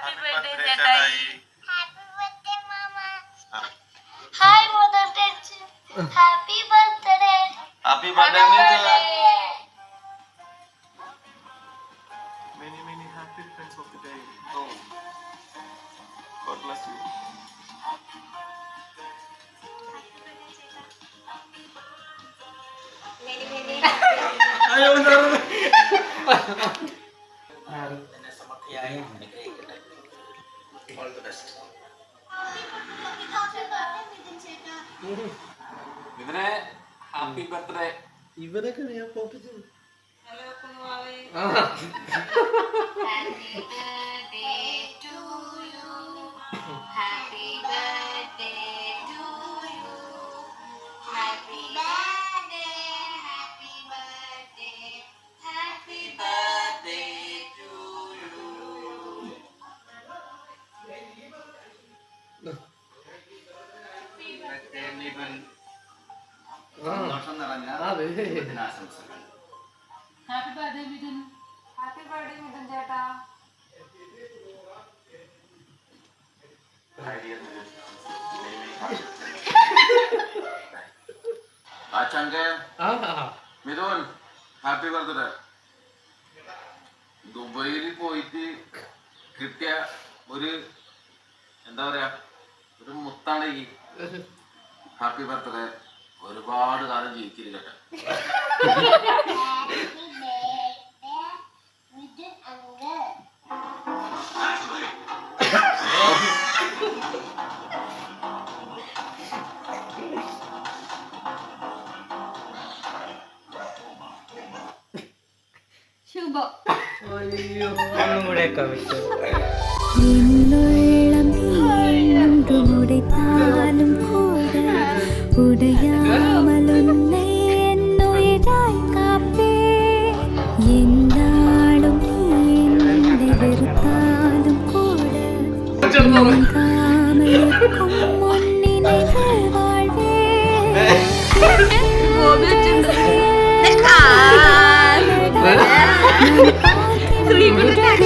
Happy birthday ചേട്ടായി. Happy birthday mama. Hi mother touch. Happy birthday. Happy birthday Mithun. Many happy returns of the day. Oh, God bless you. Ayo benar. എന്നെ സമൃദ്ധിയായി അനുഗ്രഹിക്കട്ടെ. All the best. ഇതിനെ happy birthday. ഇവരൊക്കെ ഞാൻ പോപ്പിച്ചു. Hello കുന്നുവാവേ. Happy birthday to you. Happy birthday to you. Happy birthday. Happy birthday. Happy birthday to you. സന്തോഷം നിറഞ്ഞ ദിനാശംസകൾ. Happy birthday Mithun. Happy birthday Mithun ചേട്ടാ. ആശാങ്കെ മിഥുൻ ഹാപ്പി ബർത്ത്ഡേ. ദുബൈയിൽ പോയിട്ട് കിട്ടിയ ഒരു എന്താ പറയാ ഒരു മുത്താണ് ഈ ഹാപ്പി ബർത്ത്ഡേ. ഒരുപാട് കാലം ജീവിച്ചിരിക്കട്ടെ. ശുഭം. അയ്യോ ഒന്നും കൂടെ കവിച്ചു. ഉടൈത്താലും കൂട ഉടയാമലൊന്നേ എന്നുയിരായി കാപ്പേ എന്നാളും നീ വെറുത്താലും കൂട കാമലിക്കും മുന്നിനെ വാഴ്വേ ശ്രീകുട്ടൻ